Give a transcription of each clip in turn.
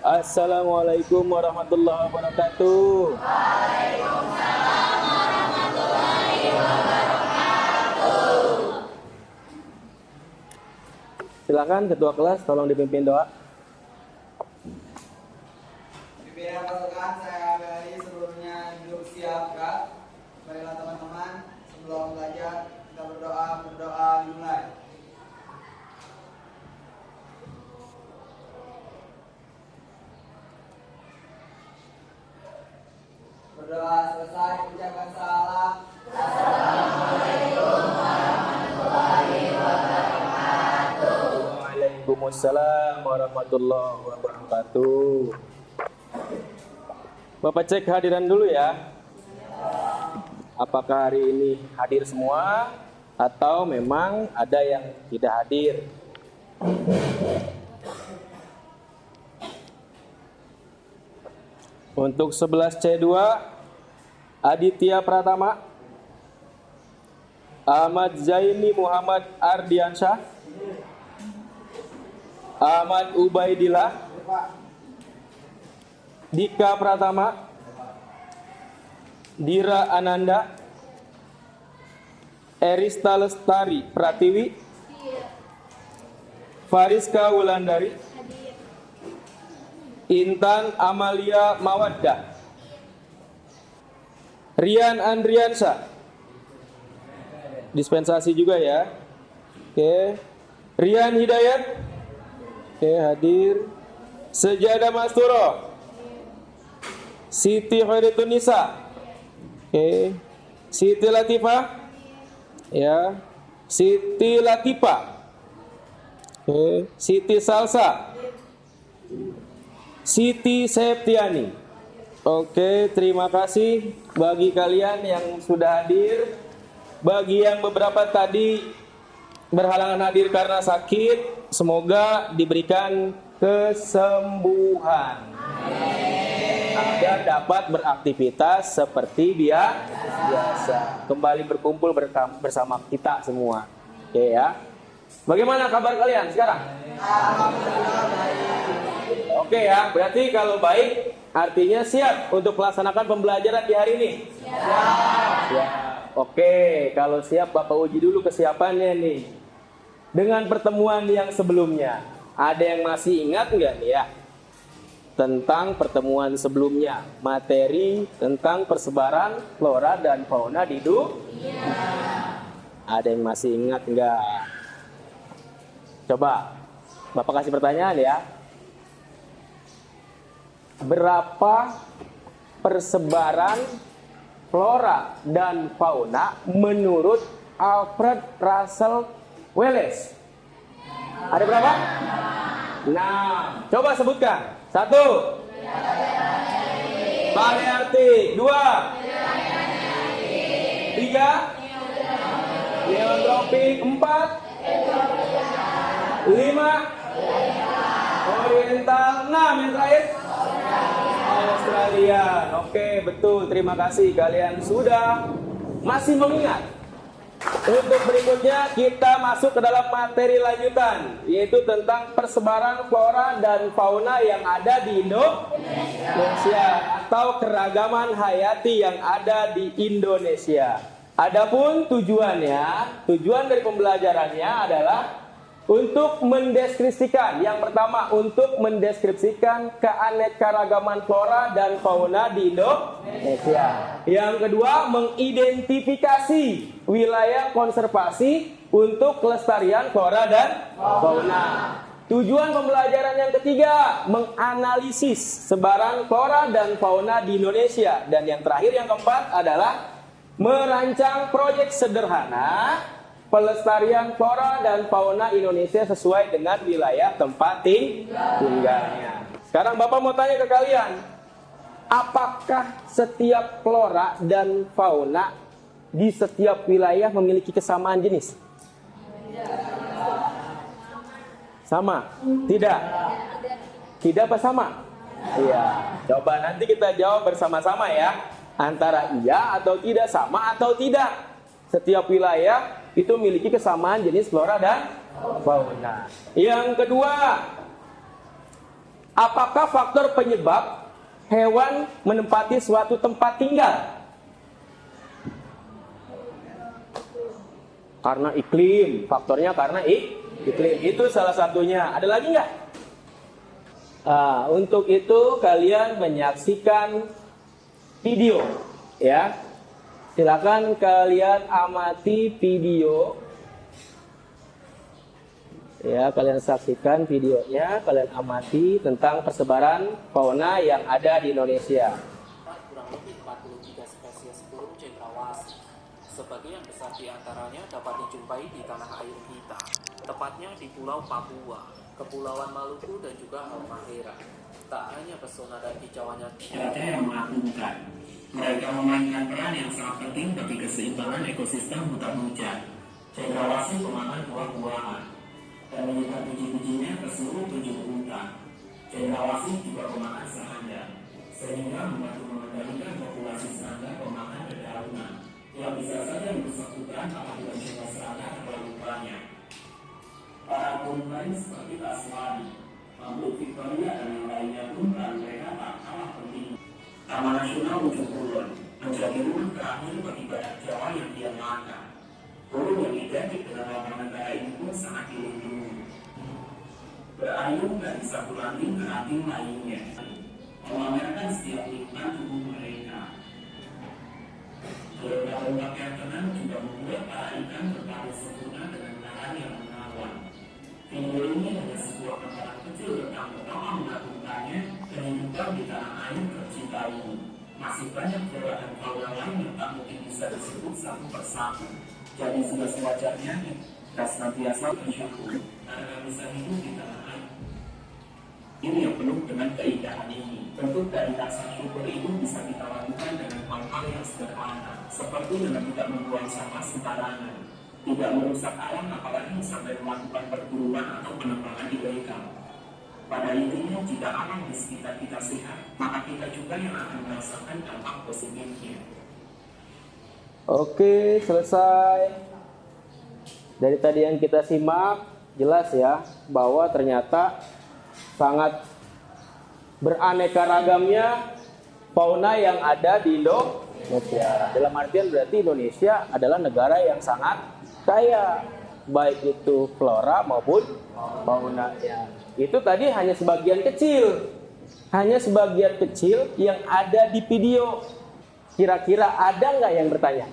Assalamualaikum warahmatullahi wabarakatuh. Silakan ketua kelas tolong dipimpin doa. Pimpinan pasukan saya beri seluruhnya duduk siap Kak. Baiklah teman-teman, sebelum belajar kita berdoa dimulai. Berdoa selesai, ucapkan salam. Assalamualaikum warahmatullahi wabarakatuh. Waalaikumsalam warahmatullahi wabarakatuh. Bapak cek hadiran dulu ya. Apakah hari ini hadir semua atau memang ada yang tidak hadir? Untuk 11C2 Aditya Pratama, Ahmad Zaini Muhammad Ardiansyah, Ahmad Ubaidillah, Dika Pratama, Dira Ananda, Erista Lestari Pratiwi, Fariska Wulandari, Intan Amalia Mawaddah, Rian Andriansyah, dispensasi juga ya. Oke, Rian Hidayat, oke hadir. Sejadah Masturo, Siti Khairutunisa, oke. Siti Latifah, ya. Siti Latifah, oke. Siti Salsa, Siti Septiani. Oke, terima kasih bagi kalian yang sudah hadir. Bagi yang beberapa tadi berhalangan hadir karena sakit, semoga diberikan kesembuhan. Agar dapat beraktivitas seperti biasa. Kembali berkumpul bersama kita semua. Oke ya. Bagaimana kabar kalian sekarang? Oke ya, berarti kalau baik artinya siap untuk melaksanakan pembelajaran di hari ini? Siap. Oke, kalau siap Bapak uji dulu kesiapannya nih. Dengan pertemuan yang sebelumnya, ada yang masih ingat nggak nih ya? Tentang pertemuan sebelumnya, materi tentang persebaran flora dan fauna di dunia. Ada yang masih ingat nggak? Coba, Bapak kasih pertanyaan ya. Berapa persebaran flora dan fauna menurut Alfred Russel Wallace? Ada berapa? 6. Coba sebutkan. 1. Paleartik. 2. 3. Neotropik. 4. 5. Oriental. 6. Yang terakhir Australia. Oke, betul. Terima kasih kalian sudah masih mengingat. Untuk berikutnya kita masuk ke dalam materi lanjutan, yaitu tentang persebaran flora dan fauna yang ada di Indonesia atau keragaman hayati yang ada di Indonesia. Adapun tujuan dari pembelajarannya adalah untuk mendeskripsikan, yang pertama untuk mendeskripsikan keanekaragaman flora dan fauna di Indonesia. Yang kedua, mengidentifikasi wilayah konservasi untuk kelestarian flora dan fauna. Tujuan pembelajaran yang ketiga, menganalisis sebaran flora dan fauna di Indonesia. Dan yang terakhir, yang keempat adalah merancang proyek sederhana pelestarian flora dan fauna Indonesia sesuai dengan wilayah tempat tinggalnya. Sekarang Bapak mau tanya ke kalian, apakah setiap flora dan fauna di setiap wilayah memiliki kesamaan jenis? Sama? Tidak? Tidak apa sama? Iya. Coba nanti kita jawab bersama-sama ya. Antara iya atau tidak, sama atau tidak. Setiap wilayah itu memiliki kesamaan jenis flora dan fauna. Yang kedua, Apakah faktor penyebab hewan menempati suatu tempat tinggal? Karena iklim, faktornya karena iklim. Itu salah satunya. Ada lagi nggak? Untuk itu kalian menyaksikan video, ya. Silakan kalian amati video. Ya, kalian saksikan videonya, kalian amati tentang persebaran fauna yang ada di Indonesia. Kurang lebih 43 spesies burung cendrawasih. Sebagian besar di antaranya dapat dijumpai di tanah air kita, tepatnya di Pulau Papua, Kepulauan Maluku, dan juga Halmahera. Tak hanya pesona dan hijauannya data yang mengagumkan, mereka memainkan peran yang sangat penting bagi keseimbangan ekosistem hutan hujan. Cendrawasih pemakan buah-buahan dan menyebar biji-bijinya ke seluruh penjuru hutan. Cendrawasih juga pemakan serangga, sehingga membantu mengendalikan populasi serangga pemakan dedaunan yang bisa saja merusak hutan apabila jumlah serangga terlalu banyak. Para burung lain seperti kasuari, makhluk Victoria dan yang lainnya pun peran mereka tak kalah penting. Taman Nasional Ujung Kulon menjadi rumah terakhir bagi badak Jawa yang dia makan. Burung yang identik dengan lambang negara ini pun sangat dilindungi. Berayun dari satu ranting ke ranting lainnya, memamerkan setiap lingkungan tubuh mereka. Gelombang-gelombang yang tenang juga membuat para ikan bertaruh sempurna dengan karang yang menawan. Video ini hanya sebuah gambaran kecil tentang betapa mengagumkannya kehidupan di tanah air tercinta ini. Masih banyak flora dan fauna lain yang tak mungkin bisa disebut satu persatu. Jadi sudah sewajarnya kita senantiasa bersyukur karena bisa hidup di tanah air ini yang penuh dengan keindahan ini. Bentuk dari rasa syukur itu bisa kita lakukan dengan hal-hal yang sederhana, seperti dengan tidak membuang sampah sembarangan, tidak merusak alam, apalagi sampai melakukan perburuan atau penebangan ilegal. Pada intinya, jika alam di sekitar kita sehat, maka kita juga yang akan merasakan dampak positifnya. Oke, selesai. Dari tadi yang kita simak, jelas ya bahwa ternyata sangat beraneka ragamnya fauna yang ada di Indonesia. Dalam artian berarti Indonesia adalah negara yang sangat kaya, baik itu flora maupun faunanya. Itu tadi hanya sebagian kecil. Hanya sebagian kecil yang ada di video. Kira-kira ada nggak yang bertanya?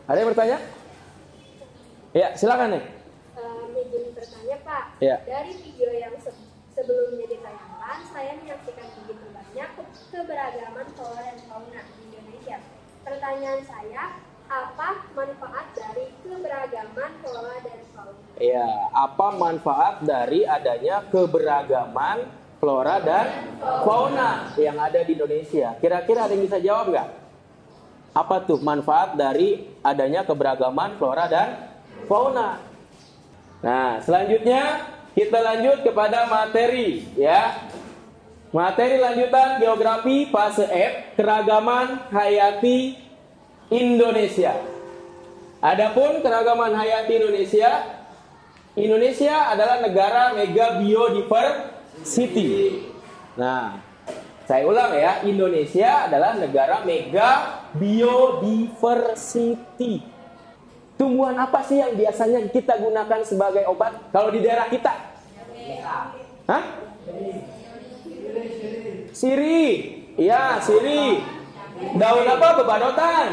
Ada yang bertanya? Ya, silakan nih. Izin bertanya, Pak. Ya. Dari video yang sebelumnya ditayangkan, saya menyaksikan begitu banyak keberagaman flora dan fauna di Indonesia. Pertanyaan saya, apa manfaat dari keberagaman flora dan fauna? Ya, apa manfaat dari adanya keberagaman flora dan fauna yang ada di Indonesia? Kira-kira ada yang bisa jawab nggak? Apa tuh manfaat dari adanya keberagaman flora dan fauna? Nah, selanjutnya kita lanjut kepada materi, ya. Materi lanjutan geografi fase F, keragaman hayati Indonesia. Adapun keragaman hayati Indonesia adalah negara mega biodiversity. Nah, saya ulang ya, Indonesia adalah negara mega biodiversity. Tumbuhan apa sih yang biasanya kita gunakan sebagai obat kalau di daerah kita? Hah? Sirih. Ya, sirih. Daun apa? Bebadotan.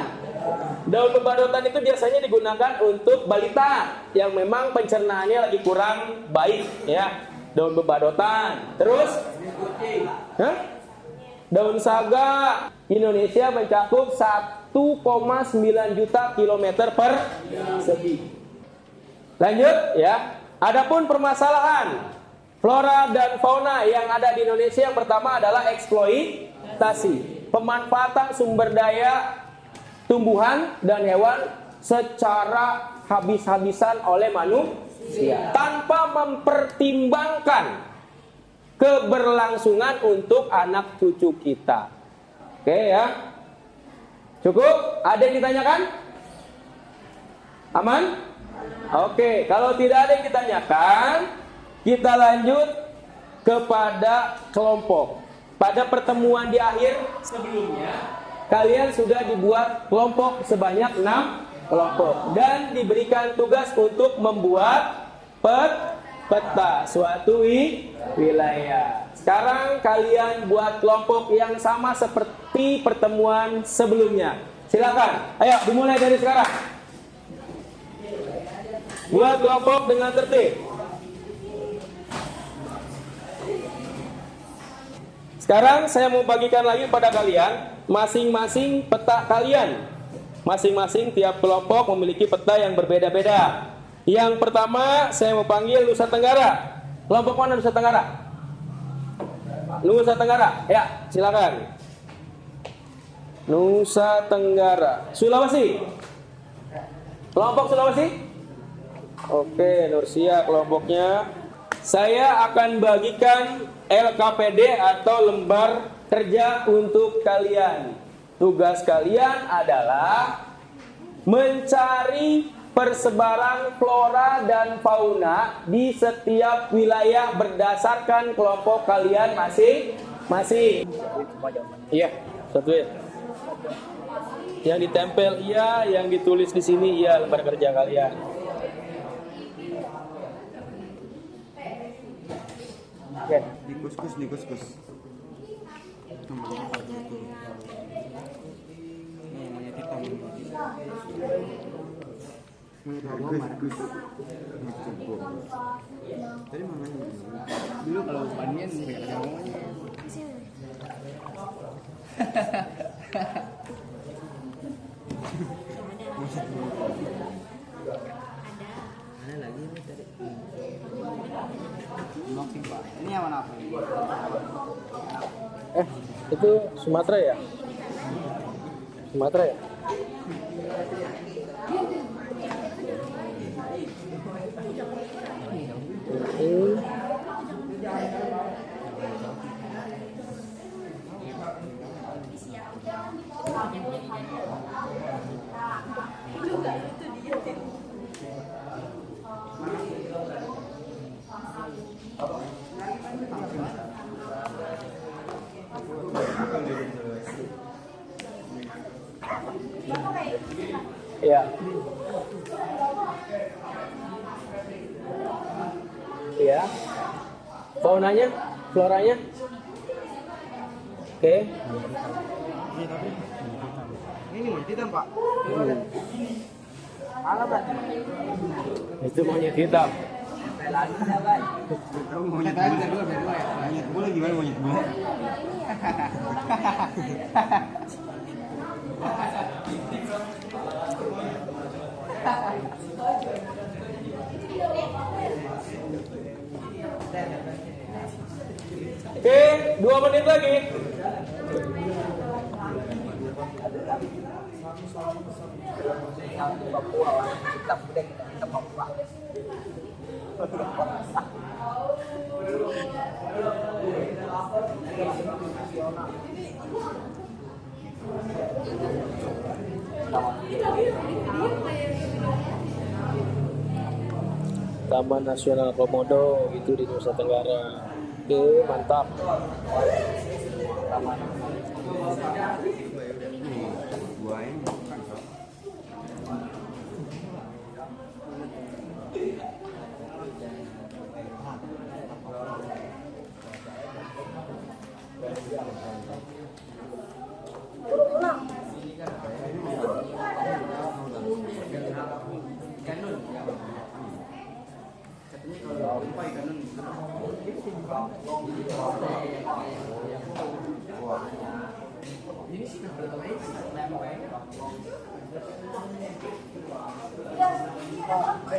Daun bebadotan itu biasanya digunakan untuk balita yang memang pencernaannya lagi kurang baik, ya. Daun bebadotan. Terus? Hah? Daun saga. Indonesia mencakup 1,9 juta kilometer persegi. Lanjut ya. Adapun permasalahan flora dan fauna yang ada di Indonesia, yang pertama adalah eksploitasi, pemanfaatan sumber daya tumbuhan dan hewan secara habis-habisan oleh manusia tanpa mempertimbangkan keberlangsungan untuk anak cucu kita. Oke ya. Cukup? Ada yang ditanyakan? Aman? Oke, kalau tidak ada yang ditanyakan, kita lanjut kepada kelompok. Pada pertemuan di akhir sebelumnya, kalian sudah dibuat kelompok sebanyak 6 kelompok dan diberikan tugas untuk membuat peta suatu wilayah. Sekarang kalian buat kelompok yang sama seperti pertemuan sebelumnya. Silakan, ayo dimulai dari sekarang. Buat kelompok dengan tertib. Sekarang saya mau bagikan lagi pada kalian masing-masing peta kalian. Masing-masing tiap kelompok memiliki peta yang berbeda-beda. Yang pertama saya mau panggil Nusa Tenggara. Kelompok mana Nusa Tenggara? Nusa Tenggara, ya silakan. Nusa Tenggara. Sulawesi. Kelompok Sulawesi? Oke, Nursia kelompoknya. Saya akan bagikan LKPD atau lembar kerja untuk kalian. Tugas kalian adalah mencari persebaran flora dan fauna di setiap wilayah berdasarkan kelompok kalian masing-masing. Iya, satu ya. Yang ditempel iya, yang ditulis di sini iya lembar kerja kalian. Oke. Dikus-kus. Tadi mamanya dulu kalau panian nggak ada ngomongnya. Ada lagi nih tadi. Unboxing Pak. Ini yang mana apa? Itu Sumatera ya? Sumatera ya? Ya. Ya. Faunanya, floranya. Oke. Ini monyet hitam Pak. Mana berarti? Itu monyet hitam. Tahu monyet bulu. Monyet bulu gimana monyet bulu? Oke, 2 menit lagi. Taman Nasional Komodo itu di Nusa Tenggara. Oke, mantap. Buahnya bukan Pak.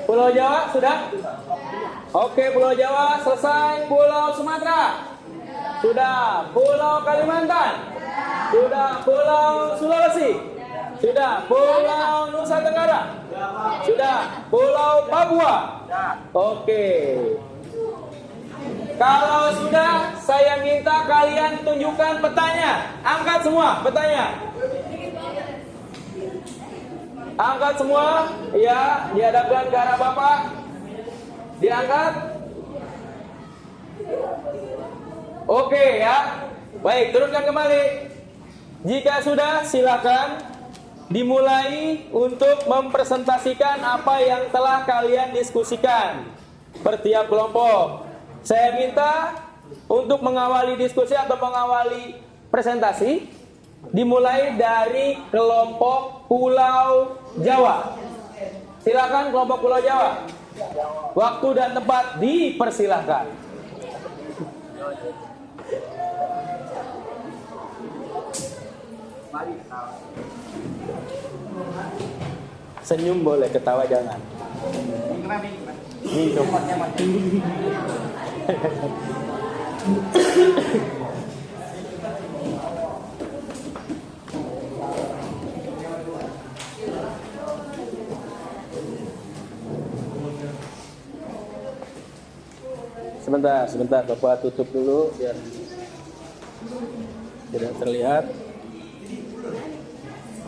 Pulau Jawa sudah? Oke, Pulau Jawa selesai. Pulau Sumatera sudah. Pulau Kalimantan sudah. Pulau Sulawesi sudah. Pulau Nusa Tenggara sudah. Pulau Papua. Oke. Kalau sudah, saya minta kalian tunjukkan petanya. Angkat semua petanya. Angkat semua, ya, dihadapkan ke arah Bapak. Diangkat. Oke ya. Baik, turunkan kembali. Jika sudah, silakan dimulai untuk mempresentasikan apa yang telah kalian diskusikan per tiap kelompok. Saya minta untuk mengawali diskusi atau mengawali presentasi dimulai dari kelompok Pulau Jawa. Silakan kelompok Pulau Jawa. Waktu dan tempat dipersilahkan. Senyum boleh, ketawa jangan. Minum. Sebentar, Bapak tutup dulu biar tidak terlihat.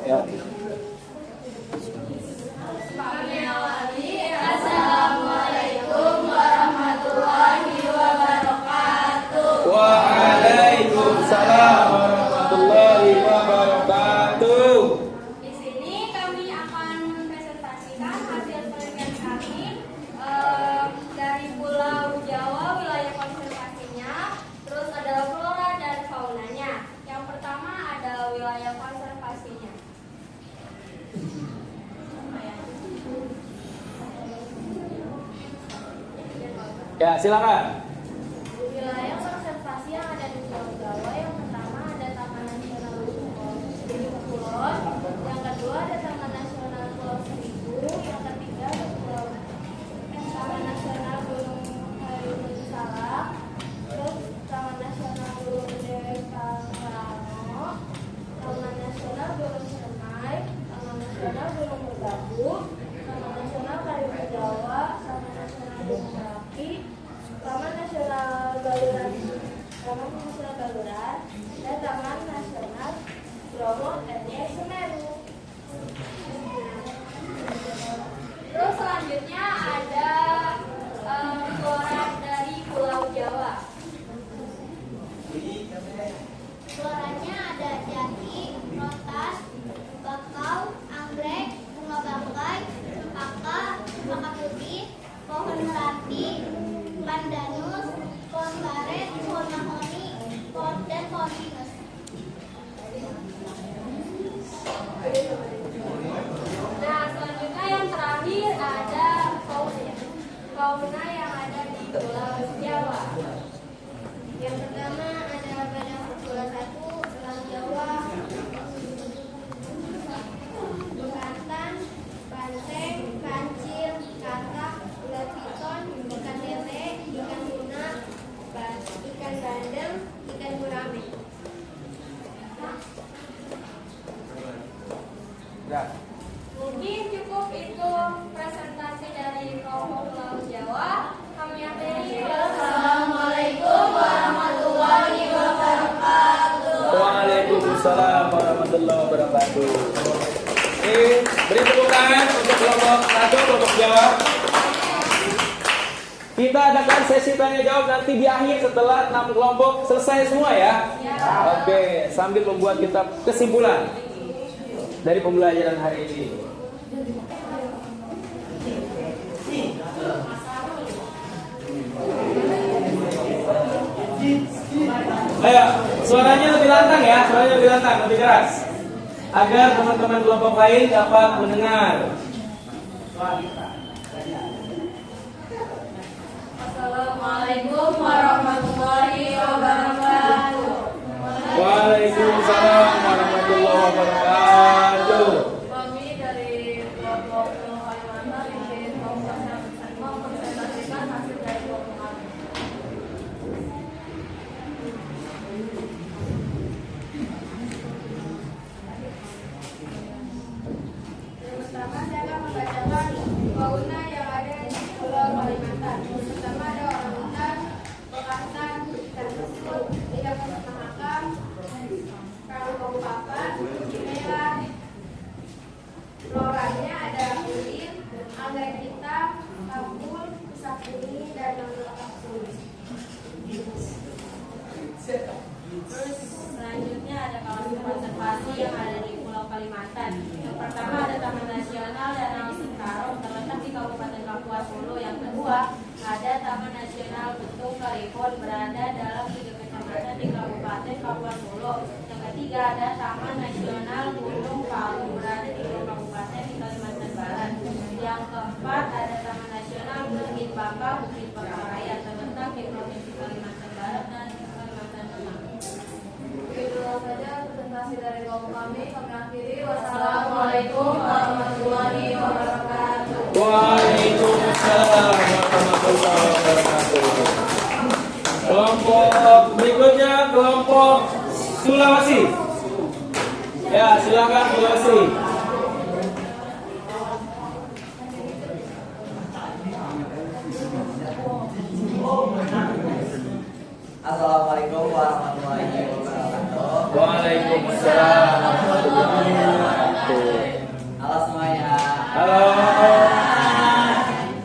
Ya. Assalamualaikum warahmatullahi wabarakatuh. Waalaikumsalam warahmatullahi wabarakatuh. Di sini kami akan mempresentasikan hasil penelitian kami dari Pulau Jawa, wilayah konservasinya. Terus ada flora dan faunanya. Yang pertama ada wilayah konservasinya. Ya, silakan. Wilayah konservasi yang ada di Pulau Jawa, yang pertama ada Taman Nasional Gunung Kulon, yang kedua ada Taman Nasional Pulau Seribu, yang ketiga ada Taman Nasional Gunung Halimun Salak, terus Taman Nasional Gunung Dewi Pangrango, Taman Nasional Gunung Cermai, Taman Nasional Gunung Merbabu, Taman Nasional Karimun Jawa, Taman Nasional Gunung Merapi, Taman Nasional Baluran, dan Taman Nasional Bromo dan Semeru. Terus selanjutnya ada flora dari Pulau Jawa. Floranya ada jati, rotas, bakau, anggrek, bunga bangkai, cempaka, cempaka putih, pohon melati, pandanus, pohon karet, pohon mahoni, dan pohon pinus. Nah, selanjutnya yang terakhir ada fauna. Fauna yang ada di Pulau Jawa. Yang pertama ada badak berulah 1, elang Jawa, bekantan, banteng, kancil, katak, ular piton, ikan lele, ikan tuna, ikan bandeng, ikan gurame. Ya. Mungkin cukup itu presentasi dari kelompok Pulau Jawa. Kami akhiri. Wassalamualaikum warahmatullahi wabarakatuh. Waalaikumsalam warahmatullahi wabarakatuh. Oke, beri tepuk tangan untuk kelompok satu, kelompok Jawa. Kita adakan sesi tanya jawab nanti di akhir setelah 6 kelompok selesai semua ya. Oke, sambil membuat kita kesimpulan dari pembelajaran hari ini. Ayo, suaranya lebih lantang ya, suaranya lebih lantang, lebih keras, agar teman-teman kelompok lain dapat mendengar. Assalamualaikum warahmatullahi wabarakatuh. Waalaikumsalam warahmatullahi wabarakatuh. Kami dari kelompok Kalimantan ingin mempresentasikan hasil dari kelompok kami. Yang pertama saya akan membacakan fauna yang ada di Pulau Kalimantan. Yang pertama ada orangutan, bekantan, ikan kesut, ikan mahakam, kangkung papan, merah. Floranya ada ulir, anggrek hitam, kabul, pisang kuning, dan nangka kapsul. Terus selanjutnya ada kawasan konservasi yang ada di Pulau Kalimantan. Yang pertama ada Taman Nasional Danau Sentarung terletak di Kabupaten Kapuas Hulu. Yang kedua ada Taman Nasional Betung Karimun berada dalam 3 kecamatan di Kabupaten Kapuas Hulu. Yang ketiga ada Taman Nasional Gunung Palu berada di 2 kabupaten di Kalimantan Barat. Yang keempat ada Taman Nasional Bukit Baka Bukit Baka terletak di Provinsi Kalimantan Barat dan Kalimantan Tengah. Itulah saja presentasi dari kelompok kami. Kami akhiri. Wassalamualaikum warahmatullahi wabarakatuh. Waalaikumsalam warahmatullahi wabarakatuh. Kelompok berikutnya kelompok Sulawesi. Ya, silakan Sulawesi. Assalamualaikum warahmatullahi wabarakatuh. Waalaikumsalam warahmatullahi wabarakatuh. Halo semuanya. Halo.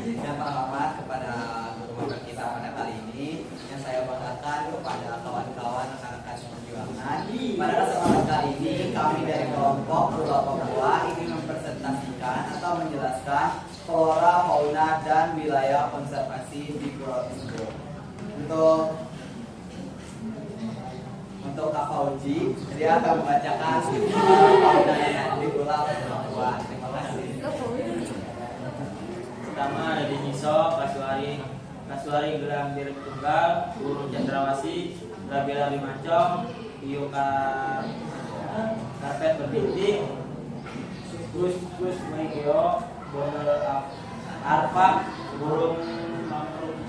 Yang terhormat kepada guru magang kita pada kali ini, yang saya banggakan kepada kawan-kawan rekan-rekan perjuangan. Pada kesempatan kali ini kami dari kelompok Pulau Papua ingin mempresentasikan atau menjelaskan flora, fauna, dan wilayah konservasi di Pulau tersebut. Untuk Kak Fauji, dia akan membacakan fauna di Pulau Papua. Terima kasih. Pertama ada di Niso, Kasuari Geram Direk Tunggal, Burung Cendrawasih, Rabela Bimancong, Hiu Karpet Berdinding, Kus Maikeo, Bondol Arfa, Burung Mamrung.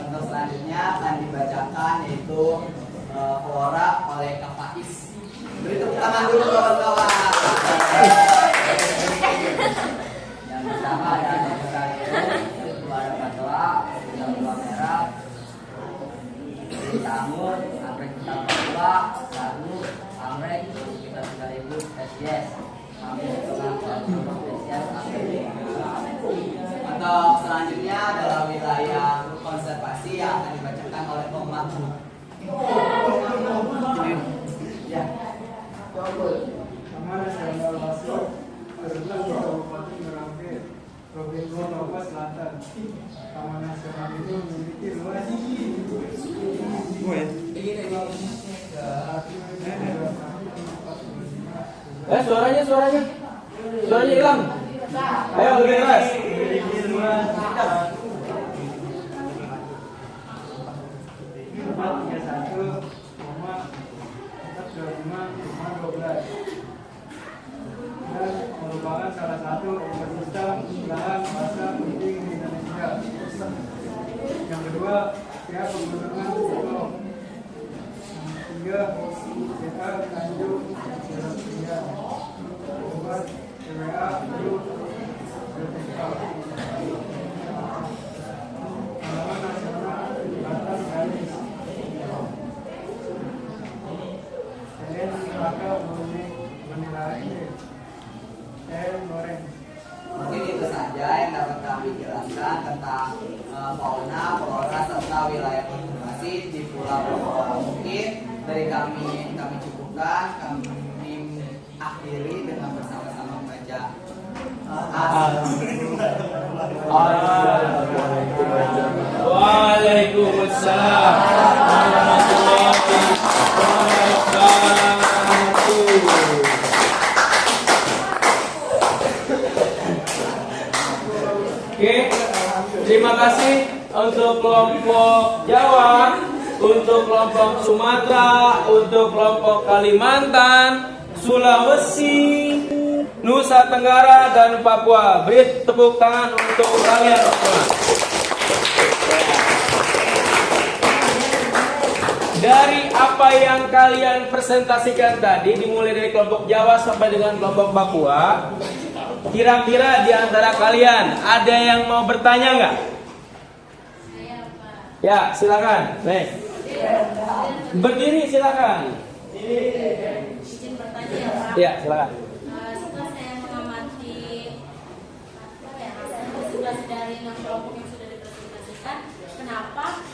Untuk selanjutnya akan dibacakan yaitu flora oleh Kak Faiz. Beri tepuk tangan dulu kawan-kawan. Yang pertama ada yang kedua ada patoa, yang kedua merah, jamur, anggrek hitam Papua, sagu, anggrek sekitar 3.000 spesies. Kami dengan spesies anggrek. Untuk selanjutnya adalah wilayah konservasi yang akan dibacakan oleh pemangku. Ya. Taman Nasional Waso terletak di Kabupaten Merauke, Provinsi Papua Selatan. Taman Nasional itu memiliki luas Suaranya hilang. Ayo lebih keras. Dan merupakan salah satu ekosistem lahan basah penting di Indonesia. Yang kedua, pihak pegunungan Gunung. Yang ketiga, pihak Tanjung Serapia. Keempat, TWA Teluk Vertikal. Taman Nasional Batas Galis. Saya silakan menilai goreng. Mungkin itu saja yang dapat kami jelaskan tentang fauna, flora, serta wilayah konservasi di Pulau Papua. Mungkin dari kami cukupkan, kami akhiri dengan bersama-sama membaca Waalaikumsalam warahmatullahi wabarakatuh. Oke, terima kasih untuk kelompok Jawa, untuk kelompok Sumatera, untuk kelompok Kalimantan, Sulawesi, Nusa Tenggara, dan Papua. Beri tepuk tangan untuk kalian semua. Dari apa yang kalian presentasikan tadi, dimulai dari kelompok Jawa sampai dengan kelompok Papua, kira-kira di antara kalian ada yang mau bertanya nggak? Ya, silakan. Nih. Berdiri silakan. Izin bertanya ya Pak. Ya, silakan. Setelah saya mengamati presentasi dari 6 kelompok yang sudah dipresentasikan, kenapa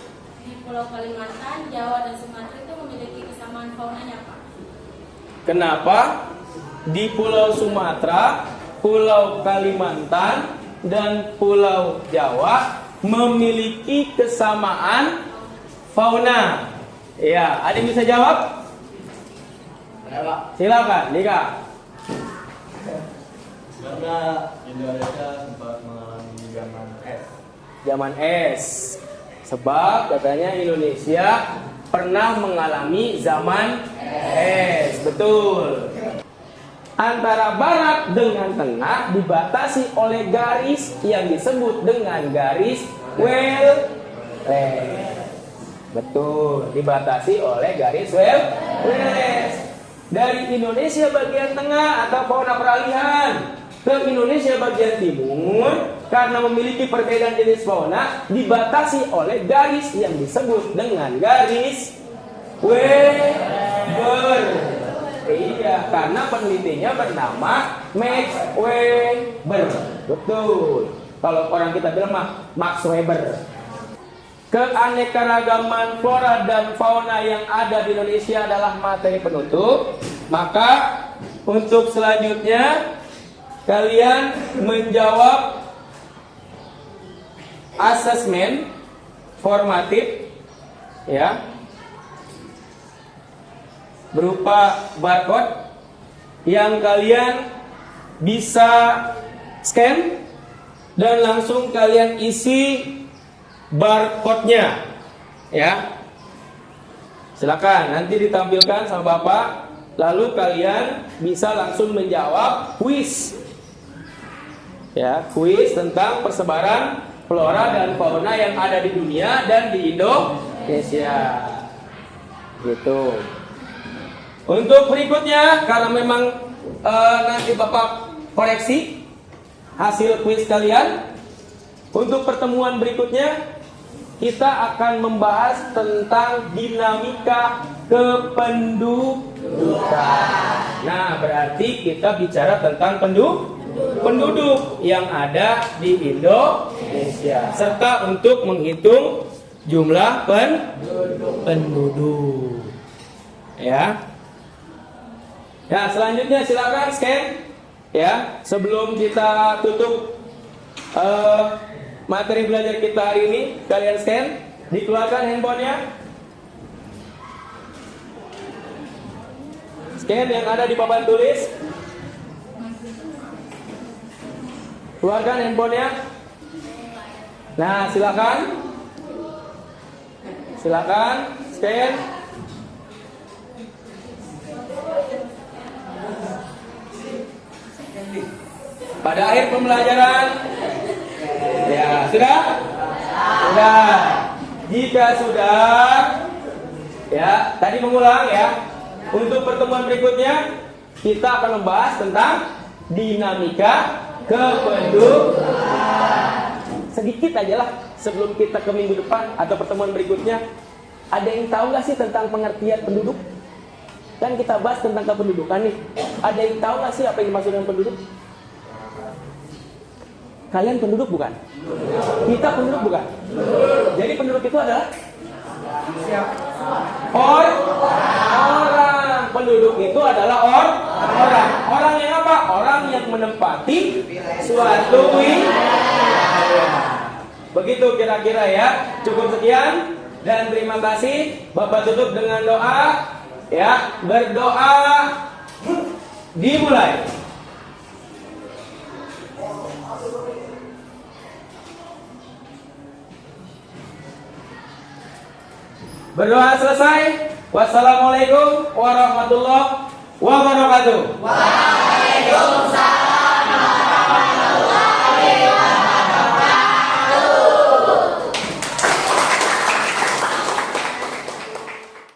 di Pulau Pulau Kalimantan, Jawa, dan Sumatera itu memiliki kesamaan faunanya, Pak? Kenapa di Pulau Sumatera, Pulau Kalimantan, dan Pulau Jawa memiliki kesamaan fauna? Ya, ada yang bisa jawab? Silakan, Dika. Karena Indonesia sempat mengalami zaman es. Zaman es. Sebab katanya Indonesia pernah mengalami zaman es. Betul. Antara barat dengan tengah dibatasi oleh garis yang disebut dengan garis Welles. Betul, dibatasi oleh garis Welles. Dari Indonesia bagian tengah atau fauna peralihan ke Indonesia bagian timur, karena memiliki perbedaan jenis fauna, dibatasi oleh garis yang disebut dengan garis Weber. Iya, karena penelitinya bernama Max Weber. Betul. Kalau orang kita bilang Max Weber. Keanekaragaman flora dan fauna yang ada di Indonesia adalah materi penutup. Maka untuk selanjutnya kalian menjawab asesmen formatif, ya, berupa barcode yang kalian bisa scan dan langsung kalian isi barcode-nya, ya. Silakan nanti ditampilkan sama Bapak, lalu kalian bisa langsung menjawab kuis. Ya, kuis tentang persebaran flora dan fauna yang ada di dunia dan di Indonesia. Gitu. Untuk berikutnya, karena memang nanti Bapak koreksi hasil kuis kalian, untuk pertemuan berikutnya kita akan membahas tentang dinamika kependudukan. Nah, berarti kita bicara tentang penduduk yang ada di Indonesia, serta untuk menghitung jumlah penduduk. Ya. Ya, selanjutnya silakan scan. Ya, sebelum kita tutup materi belajar kita hari ini, kalian scan, dikeluarkan handphonenya. Scan yang ada di papan tulis. Keluarkan handphonenya. Nah, silakan. Silakan scan. Pada akhir pembelajaran, ya, sudah? Sudah. Jika sudah, ya, tadi mengulang ya. Untuk pertemuan berikutnya kita akan membahas tentang dinamika kependudukan. Sedikit aja lah sebelum kita ke minggu depan atau pertemuan berikutnya. Ada yang tahu nggak sih tentang pengertian penduduk? Kan kita bahas tentang kependudukan nih. Ada yang tahu nggak sih apa yang dimaksud dengan penduduk? Kalian penduduk bukan? Kita penduduk bukan? Jadi penduduk itu adalah orang. Penduduk itu adalah orang. Orang yang apa? Orang yang menempati suatu wilayah. Begitu kira-kira ya. Cukup sekian dan terima kasih. Bapak tutup dengan doa. Ya, berdoa dimulai. Berdoa selesai. Wassalamualaikum warahmatullahi wabarakatuh.